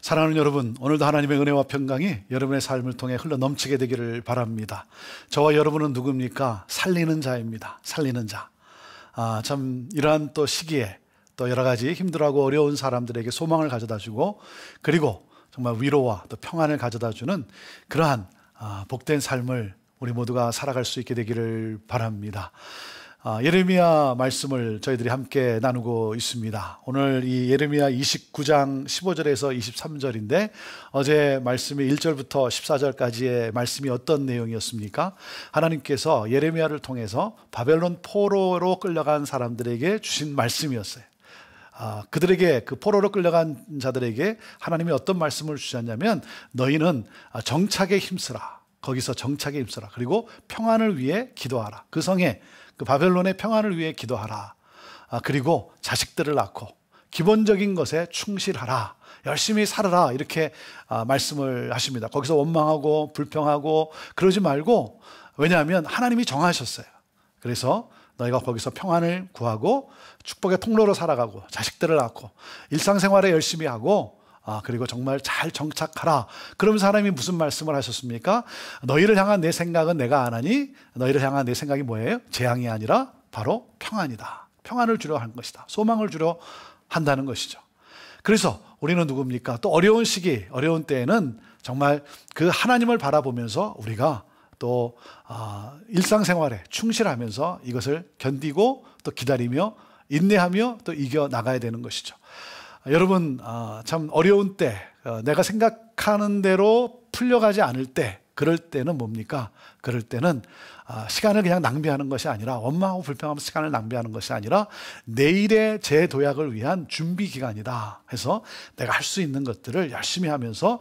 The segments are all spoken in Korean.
사랑하는 여러분, 오늘도 하나님의 은혜와 평강이 여러분의 삶을 통해 흘러 넘치게 되기를 바랍니다. 저와 여러분은 누굽니까? 살리는 자입니다. 살리는 자. 참 이러한 또 시기에 또 여러 가지 힘들어하고 어려운 사람들에게 소망을 가져다주고, 그리고 정말 위로와 또 평안을 가져다주는 그러한 복된 삶을 우리 모두가 살아갈 수 있게 되기를 바랍니다. 예레미야 말씀을 저희들이 함께 나누고 있습니다. 오늘 이 예레미야 29장 15절에서 23절인데, 어제 말씀이 1절부터 14절까지의 말씀이 어떤 내용이었습니까? 하나님께서 예레미야를 통해서 바벨론 포로로 끌려간 사람들에게 주신 말씀이었어요. 그들에게, 그 포로로 끌려간 자들에게 하나님이 어떤 말씀을 주셨냐면, 너희는 정착에 힘쓰라. 거기서 정착에 힘쓰라. 그리고 평안을 위해 기도하라. 그 성에, 그 바벨론의 평안을 위해 기도하라. 그리고 자식들을 낳고 기본적인 것에 충실하라. 열심히 살아라. 이렇게 말씀을 하십니다. 거기서 원망하고 불평하고 그러지 말고, 왜냐하면 하나님이 정하셨어요. 그래서 너희가 거기서 평안을 구하고 축복의 통로로 살아가고 자식들을 낳고 일상생활에 열심히 하고, 그리고 정말 잘 정착하라. 그러면서 하나님이 무슨 말씀을 하셨습니까? 너희를 향한 내 생각은 내가 안 하니, 너희를 향한 내 생각이 뭐예요? 재앙이 아니라 바로 평안이다. 평안을 주려 한 것이다. 소망을 주려 한다는 것이죠. 그래서 우리는 누굽니까? 또 어려운 시기, 어려운 때에는 정말 그 하나님을 바라보면서 우리가 또 일상생활에 충실하면서 이것을 견디고 또 기다리며 인내하며 또 이겨나가야 되는 것이죠. 여러분, 참 어려운 때, 내가 생각하는 대로 풀려가지 않을 때, 그럴 때는 뭡니까? 그럴 때는 시간을 그냥 낭비하는 것이 아니라, 원망하고 불평하면서 시간을 낭비하는 것이 아니라 내일의 재도약을 위한 준비 기간이다 해서 내가 할 수 있는 것들을 열심히 하면서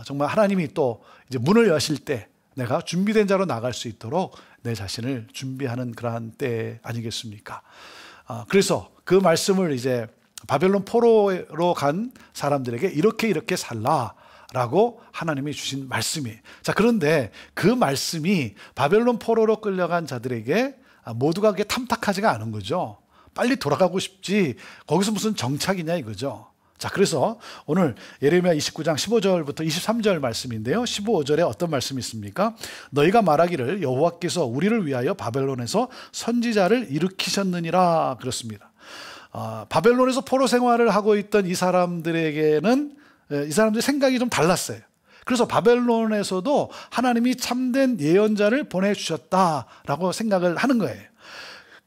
정말 하나님이 또 이제 문을 여실 때 내가 준비된 자로 나갈 수 있도록 내 자신을 준비하는 그러한 때 아니겠습니까? 그래서 그 말씀을 이제 바벨론 포로로 간 사람들에게 이렇게 살라라고 하나님이 주신 말씀이. 자, 그런데 그 말씀이 바벨론 포로로 끌려간 자들에게 모두가 그게 탐탁하지가 않은 거죠. 빨리 돌아가고 싶지, 거기서 무슨 정착이냐 이거죠. 자, 그래서 오늘 예레미야 29장 15절부터 23절 말씀인데요, 15절에 어떤 말씀이 있습니까? 너희가 말하기를 여호와께서 우리를 위하여 바벨론에서 선지자를 일으키셨느니라 그렇습니다. 바벨론에서 포로 생활을 하고 있던 이 사람들에게는 이 사람들의 생각이 좀 달랐어요. 그래서 바벨론에서도 하나님이 참된 예언자를 보내주셨다라고 생각을 하는 거예요.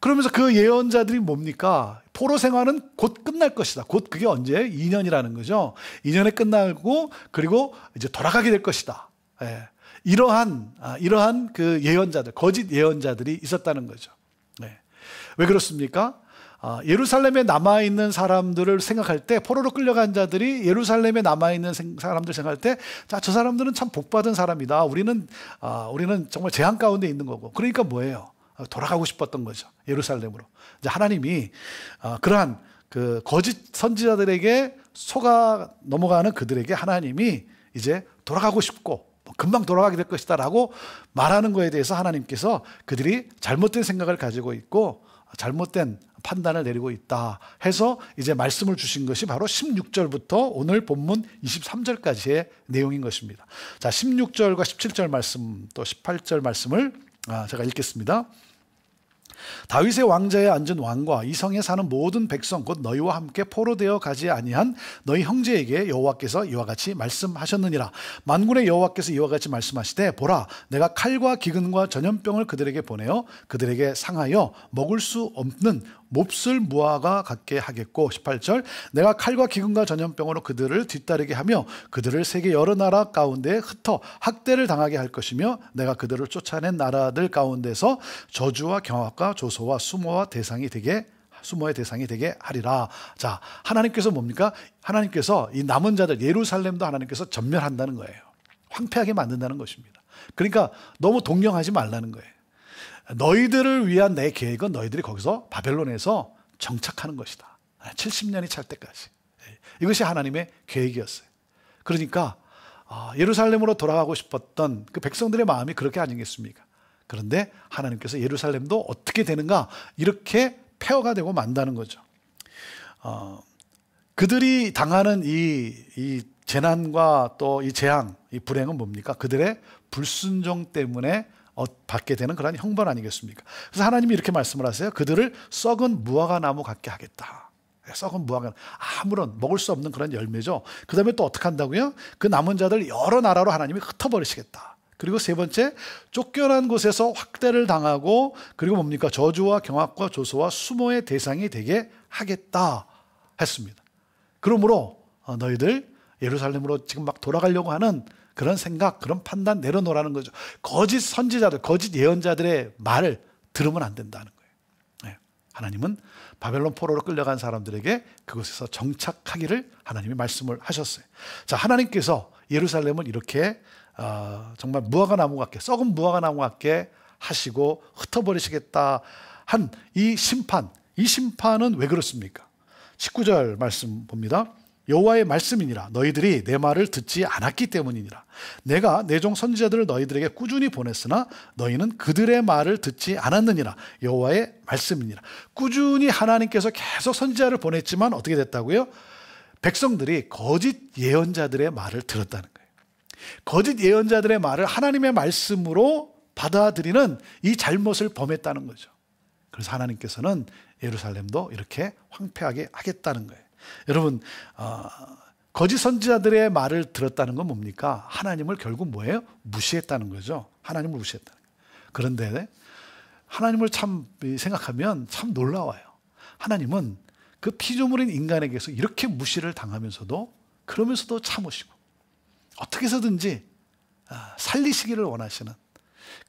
그러면서 그 예언자들이 뭡니까? 포로 생활은 곧 끝날 것이다. 곧 그게 언제? 2년이라는 거죠. 2년에 끝나고 그리고 이제 돌아가게 될 것이다. 이러한 그 예언자들, 거짓 예언자들이 있었다는 거죠. 왜 그렇습니까? 예루살렘에 남아있는 사람들을 생각할 때, 포로로 끌려간 자들이 예루살렘에 남아있는 사람들 생각할 때, 자, 저 사람들은 참 복받은 사람이다. 우리는 정말 재앙 가운데 있는 거고. 그러니까 뭐예요? 돌아가고 싶었던 거죠. 예루살렘으로. 이제 하나님이 그러한 그 거짓 선지자들에게 속아 넘어가는 그들에게 하나님이 이제 돌아가고 싶고 금방 돌아가게 될 것이다 라고 말하는 거에 대해서 하나님께서 그들이 잘못된 생각을 가지고 있고 잘못된 판단을 내리고 있다 해서 이제 말씀을 주신 것이 바로 16절부터 오늘 본문 23절까지의 내용인 것입니다. 자, 16절과 17절 말씀 또 18절 말씀을 제가 읽겠습니다. 다윗의 왕자에 앉은 왕과 이 성에 사는 모든 백성 곧 너희와 함께 포로되어 가지 아니한 너희 형제에게 여호와께서 이와 같이 말씀하셨느니라. 만군의 여호와께서 이와 같이 말씀하시되 보라, 내가 칼과 기근과 전염병을 그들에게 보내어 그들에게 상하여 먹을 수 없는 몹쓸 무화과 같게 하겠고, 18절 내가 칼과 기근과 전염병으로 그들을 뒤따르게 하며 그들을 세계 여러 나라 가운데 흩어 학대를 당하게 할 것이며 내가 그들을 쫓아낸 나라들 가운데서 저주와 경악과 조소와 수모의 대상이 되게 하리라. 자, 하나님께서 뭡니까? 하나님께서 이 남은 자들 예루살렘도 하나님께서 전멸한다는 거예요. 황폐하게 만든다는 것입니다. 그러니까 너무 동경하지 말라는 거예요. 너희들을 위한 내 계획은 너희들이 거기서 바벨론에서 정착하는 것이다. 70년이 찰 때까지. 이것이 하나님의 계획이었어요. 그러니까 예루살렘으로 돌아가고 싶었던 그 백성들의 마음이 그렇게 아니겠습니까? 그런데 하나님께서 예루살렘도 어떻게 되는가, 이렇게 폐허가 되고 만다는 거죠. 그들이 당하는 이 재난과 또 이 재앙, 이 불행은 뭡니까? 그들의 불순종 때문에 받게 되는 그런 형벌 아니겠습니까? 그래서 하나님이 이렇게 말씀을 하세요. 그들을 썩은 무화과 나무 같게 하겠다. 썩은 무화과, 아무런 먹을 수 없는 그런 열매죠. 그 다음에 또 어떻게 한다고요? 그 남은 자들 여러 나라로 하나님이 흩어버리시겠다. 그리고 세 번째, 쫓겨난 곳에서 확대를 당하고, 그리고 뭡니까? 저주와 경악과 조소와 수모의 대상이 되게 하겠다 했습니다. 그러므로 너희들 예루살렘으로 지금 막 돌아가려고 하는 그런 생각, 그런 판단 내려놓으라는 거죠. 거짓 선지자들, 거짓 예언자들의 말을 들으면 안 된다는 거예요. 네. 하나님은 바벨론 포로로 끌려간 사람들에게 그곳에서 정착하기를 하나님이 말씀을 하셨어요. 자, 하나님께서 예루살렘을 이렇게 정말 무화과 나무 같게, 썩은 무화과 나무 같게 하시고 흩어버리시겠다 한 이 심판은 왜 그렇습니까? 19절 말씀 봅니다. 여호와의 말씀이니라. 너희들이 내 말을 듣지 않았기 때문이니라. 내가 내 종 선지자들을 너희들에게 꾸준히 보냈으나 너희는 그들의 말을 듣지 않았느니라. 여호와의 말씀이니라. 꾸준히 하나님께서 계속 선지자를 보냈지만 어떻게 됐다고요? 백성들이 거짓 예언자들의 말을 들었다는 거예요. 거짓 예언자들의 말을 하나님의 말씀으로 받아들이는 이 잘못을 범했다는 거죠. 그래서 하나님께서는 예루살렘도 이렇게 황폐하게 하겠다는 거예요. 여러분, 거짓 선지자들의 말을 들었다는 건 뭡니까? 하나님을 결국 뭐예요? 무시했다는 거죠. 하나님을 무시했다는 거예요. 그런데 하나님을 참 생각하면 참 놀라워요. 하나님은 그 피조물인 인간에게서 이렇게 무시를 당하면서도, 그러면서도 참으시고 어떻게 해서든지 살리시기를 원하시는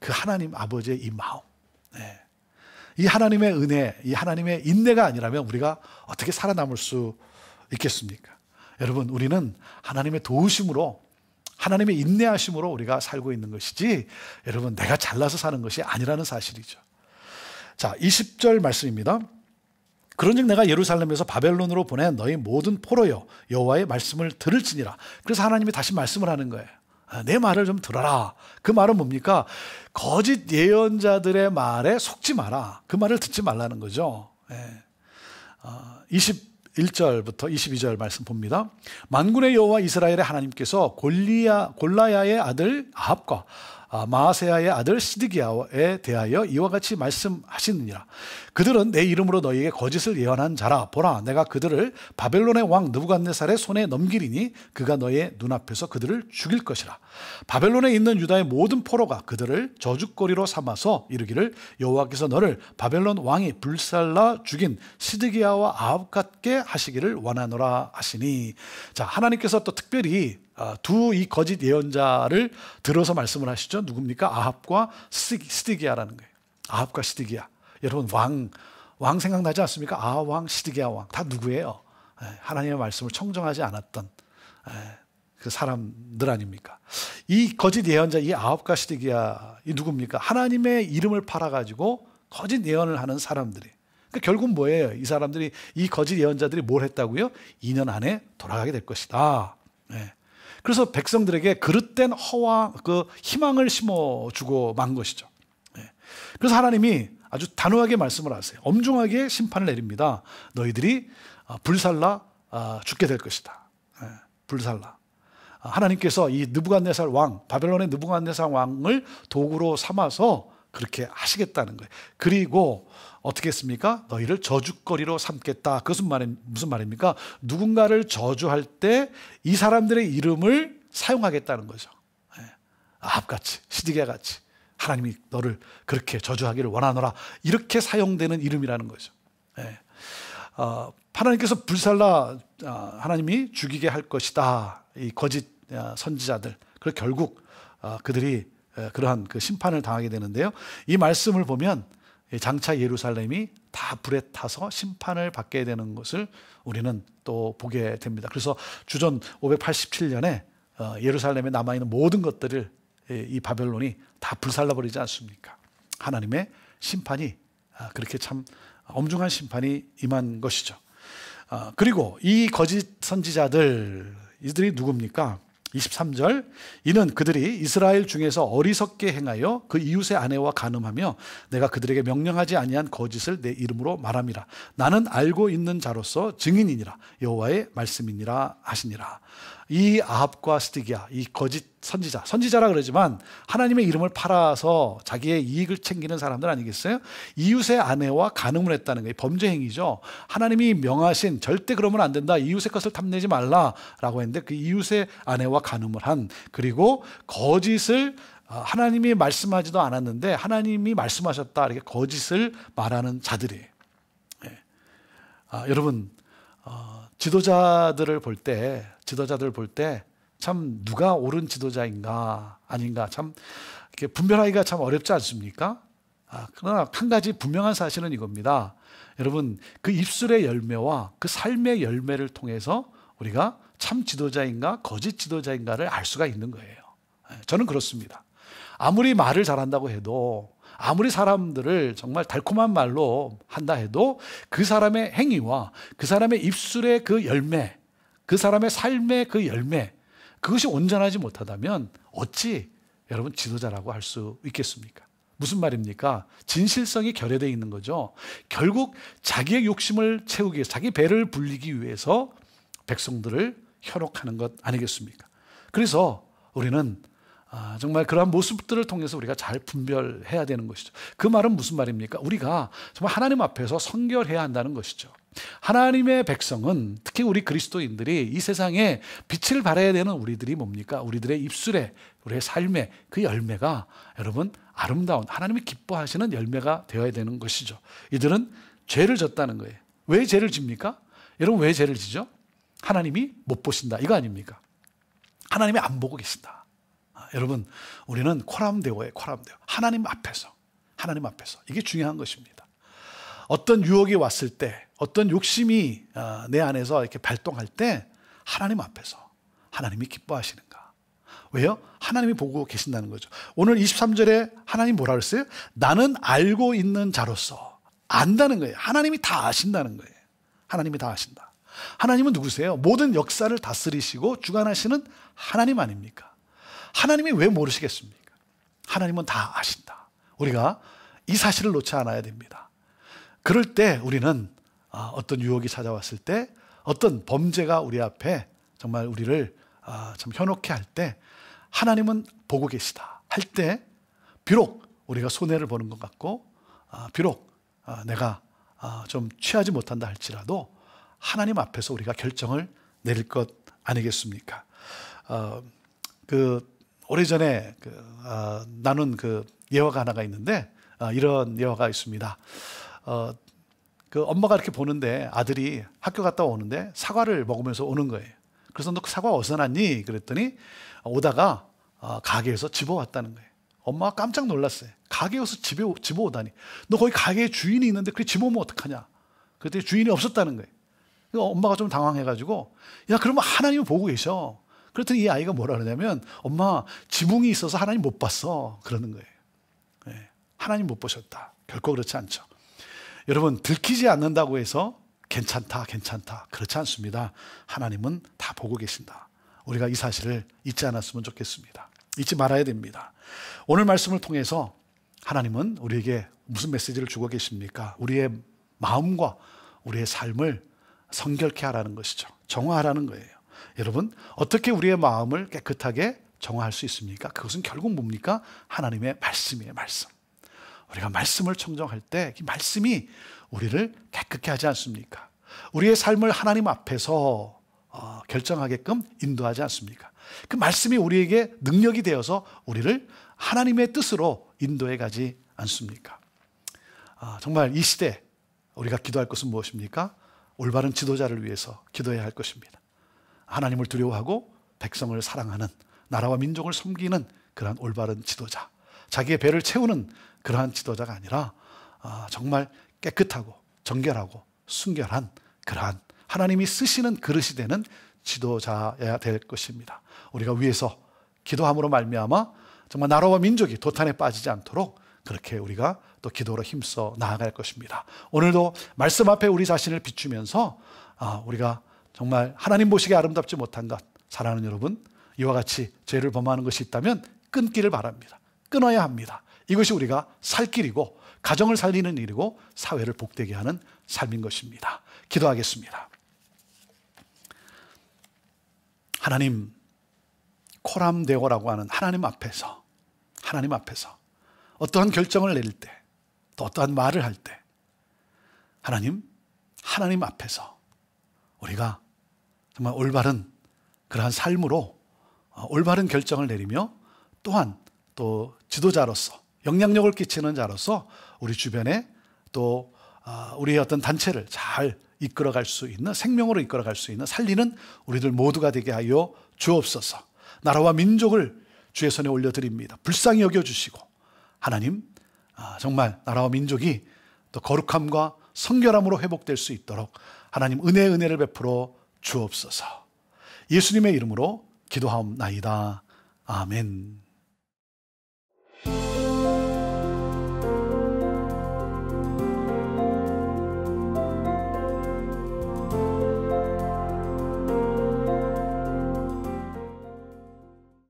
그 하나님 아버지의 이 마음, 이 하나님의 은혜, 이 하나님의 인내가 아니라면 우리가 어떻게 살아남을 수 있겠습니까? 여러분, 우리는 하나님의 도우심으로, 하나님의 인내하심으로 우리가 살고 있는 것이지, 여러분, 내가 잘나서 사는 것이 아니라는 사실이죠. 자, 20절 말씀입니다. 그런즉 내가 예루살렘에서 바벨론으로 보낸 너희 모든 포로여 여호와의 말씀을 들을지니라. 그래서 하나님이 다시 말씀을 하는 거예요. 내 말을 좀 들어라. 그 말은 뭡니까? 거짓 예언자들의 말에 속지 마라. 그 말을 듣지 말라는 거죠. 21절부터 22절 말씀 봅니다. 만군의 여호와 이스라엘의 하나님께서 골라야의 아들 아합과 마아세야의 아들 시드기야에 대하여 이와 같이 말씀하시느니라. 그들은 내 이름으로 너희에게 거짓을 예언한 자라. 보라, 내가 그들을 바벨론의 왕 느부갓네살의 손에 넘기리니 그가 너의 눈앞에서 그들을 죽일 것이라. 바벨론에 있는 유다의 모든 포로가 그들을 저주거리로 삼아서 이르기를 여호와께서 너를 바벨론 왕이 불살라 죽인 시드기야와 아합 같게 하시기를 원하노라 하시니. 자, 하나님께서 또 특별히 두 이 거짓 예언자를 들어서 말씀을 하시죠. 누굽니까? 아합과 시드기야라는 거예요. 아합과 시드기야. 여러분, 왕 생각나지 않습니까? 아왕, 시드기야 왕. 다 누구예요? 하나님의 말씀을 청정하지 않았던 그 사람들 아닙니까? 이 거짓 예언자, 이 아합과 시드기야, 이 누굽니까? 하나님의 이름을 팔아가지고 거짓 예언을 하는 사람들이. 그러니까 결국 뭐예요? 이 사람들이, 이 거짓 예언자들이 뭘 했다고요? 2년 안에 돌아가게 될 것이다. 그래서 백성들에게 그릇된 희망을 심어주고 만 것이죠. 그래서 하나님이 아주 단호하게 말씀을 하세요. 엄중하게 심판을 내립니다. 너희들이 불살라 죽게 될 것이다. 불살라. 하나님께서 이 느부갓네살 왕, 바벨론의 느부갓네살 왕을 도구로 삼아서 그렇게 하시겠다는 거예요. 그리고 어떻게 했습니까? 너희를 저주거리로 삼겠다. 그것은 무슨 말입니까? 누군가를 저주할 때 이 사람들의 이름을 사용하겠다는 거죠. 아합같이, 시드기야같이 하나님이 너를 그렇게 저주하기를 원하노라. 이렇게 사용되는 이름이라는 거죠. 하나님께서 불살라 하나님이 죽이게 할 것이다. 이 거짓 선지자들. 그리고 결국 그들이 그러한 그 심판을 당하게 되는데요. 이 말씀을 보면 장차 예루살렘이 다 불에 타서 심판을 받게 되는 것을 우리는 또 보게 됩니다. 그래서 주전 587년에 예루살렘에 남아있는 모든 것들을 이 바벨론이 다 불살라버리지 않습니까? 하나님의 심판이 그렇게 참 엄중한 심판이 임한 것이죠. 그리고 이 거짓 선지자들, 이들이 누굽니까? 23절, 이는 그들이 이스라엘 중에서 어리석게 행하여 그 이웃의 아내와 간음하며 내가 그들에게 명령하지 아니한 거짓을 내 이름으로 말함이라. 나는 알고 있는 자로서 증인이니라. 여호와의 말씀이니라 하시니라. 이 아합과 스디기야, 이 거짓 선지자라 그러지만 하나님의 이름을 팔아서 자기의 이익을 챙기는 사람들 아니겠어요? 이웃의 아내와 간음을 했다는 게 범죄 행위죠. 하나님이 명하신 절대 그러면 안 된다, 이웃의 것을 탐내지 말라라고 했는데 그 이웃의 아내와 간음을 한, 그리고 거짓을 하나님이 말씀하지도 않았는데 하나님이 말씀하셨다 이렇게 거짓을 말하는 자들이에요. 여러분, 지도자들을 볼 때 참 누가 옳은 지도자인가 아닌가 참 이렇게 분별하기가 참 어렵지 않습니까? 그러나 한 가지 분명한 사실은 이겁니다. 여러분, 그 입술의 열매와 그 삶의 열매를 통해서 우리가 참 지도자인가 거짓 지도자인가를 알 수가 있는 거예요. 저는 그렇습니다. 아무리 말을 잘한다고 해도, 아무리 사람들을 정말 달콤한 말로 한다 해도 그 사람의 행위와 그 사람의 입술의 그 열매, 그 사람의 삶의 그 열매, 그것이 온전하지 못하다면 어찌 여러분 지도자라고 할 수 있겠습니까? 무슨 말입니까? 진실성이 결여되어 있는 거죠. 결국 자기의 욕심을 채우기 위해서, 자기 배를 불리기 위해서 백성들을 현혹하는 것 아니겠습니까? 그래서 우리는 정말 그러한 모습들을 통해서 우리가 잘 분별해야 되는 것이죠. 그 말은 무슨 말입니까? 우리가 정말 하나님 앞에서 성결해야 한다는 것이죠. 하나님의 백성은, 특히 우리 그리스도인들이 이 세상에 빛을 발해야 되는 우리들이 뭡니까? 우리들의 입술에, 우리의 삶에 그 열매가 여러분 아름다운, 하나님이 기뻐하시는 열매가 되어야 되는 것이죠. 이들은 죄를 졌다는 거예요. 왜 죄를 집니까? 여러분, 왜 죄를 지죠? 하나님이 못 보신다, 이거 아닙니까? 하나님이 안 보고 계신다. 여러분, 우리는 코람데오예요. 코람데오. 하나님 앞에서 이게 중요한 것입니다. 어떤 유혹이 왔을 때, 어떤 욕심이 내 안에서 이렇게 발동할 때 하나님 앞에서 하나님이 기뻐하시는가? 왜요? 하나님이 보고 계신다는 거죠. 오늘 23절에 하나님 뭐라 그랬어요? 나는 알고 있는 자로서, 안다는 거예요. 하나님이 다 아신다는 거예요. 하나님이 다 아신다. 하나님은 누구세요? 모든 역사를 다스리시고 주관하시는 하나님 아닙니까? 하나님이 왜 모르시겠습니까? 하나님은 다 아신다. 우리가 이 사실을 놓지 않아야 됩니다. 그럴 때 우리는 어떤 유혹이 찾아왔을 때, 어떤 범죄가 우리 앞에 정말 우리를 참 현혹해 할 때 하나님은 보고 계시다 할 때, 비록 우리가 손해를 보는 것 같고 비록 내가 좀 취하지 못한다 할지라도 하나님 앞에서 우리가 결정을 내릴 것 아니겠습니까? 오래전에 나눈 예화가 하나가 있는데 이런 예화가 있습니다. 엄마가 이렇게 보는데 아들이 학교 갔다 오는데 사과를 먹으면서 오는 거예요. 그래서 너 그 사과 어디서 났니? 그랬더니 오다가 가게에서 집어왔다는 거예요. 엄마가 깜짝 놀랐어요. 가게에서 집어오다니. 너 거기 가게에 주인이 있는데 그게 집어오면 어떡하냐? 그랬더니 주인이 없었다는 거예요. 엄마가 좀 당황해가지고, 야, 그러면 하나님은 보고 계셔. 그랬더니 이 아이가 뭐라 그러냐면, 엄마, 지붕이 있어서 하나님 못 봤어. 그러는 거예요. 네, 하나님 못 보셨다. 결코 그렇지 않죠. 여러분, 들키지 않는다고 해서 괜찮다. 그렇지 않습니다. 하나님은 다 보고 계신다. 우리가 이 사실을 잊지 않았으면 좋겠습니다. 잊지 말아야 됩니다. 오늘 말씀을 통해서 하나님은 우리에게 무슨 메시지를 주고 계십니까? 우리의 마음과 우리의 삶을 성결케 하라는 것이죠. 정화하라는 거예요. 여러분, 어떻게 우리의 마음을 깨끗하게 정화할 수 있습니까? 그것은 결국 뭡니까? 하나님의 말씀이에요. 말씀. 우리가 말씀을 청정할 때 이 말씀이 우리를 깨끗게 하지 않습니까? 우리의 삶을 하나님 앞에서 결정하게끔 인도하지 않습니까? 그 말씀이 우리에게 능력이 되어서 우리를 하나님의 뜻으로 인도해 가지 않습니까? 정말 이 시대 우리가 기도할 것은 무엇입니까? 올바른 지도자를 위해서 기도해야 할 것입니다. 하나님을 두려워하고 백성을 사랑하는, 나라와 민족을 섬기는 그러한 올바른 지도자, 자기의 배를 채우는 그러한 지도자가 아니라 정말 깨끗하고 정결하고 순결한 그러한 하나님이 쓰시는 그릇이 되는 지도자여야 될 것입니다. 우리가 위에서 기도함으로 말미암아 정말 나라와 민족이 도탄에 빠지지 않도록 그렇게 우리가 또 기도로 힘써 나아갈 것입니다. 오늘도 말씀 앞에 우리 자신을 비추면서 우리가 정말 하나님 보시기에 아름답지 못한 것, 사랑하는 여러분, 이와 같이 죄를 범하는 것이 있다면 끊기를 바랍니다. 끊어야 합니다. 이것이 우리가 살 길이고 가정을 살리는 일이고 사회를 복되게 하는 삶인 것입니다. 기도하겠습니다. 하나님, 코람데오라고 하는 하나님 앞에서 어떠한 결정을 내릴 때, 또 어떠한 말을 할 때 하나님 앞에서 우리가 정말 올바른 그러한 삶으로 올바른 결정을 내리며 또한 또 지도자로서 영향력을 끼치는 자로서 우리 주변에 또 우리의 어떤 단체를 잘 이끌어갈 수 있는, 생명으로 이끌어갈 수 있는 살리는 우리들 모두가 되게 하여 주옵소서. 나라와 민족을 주의 손에 올려드립니다. 불쌍히 여겨주시고 하나님, 정말 나라와 민족이 또 거룩함과 성결함으로 회복될 수 있도록 하나님 은혜를 베풀어 주옵소서. 예수님의 이름으로 기도하옵나이다. 아멘.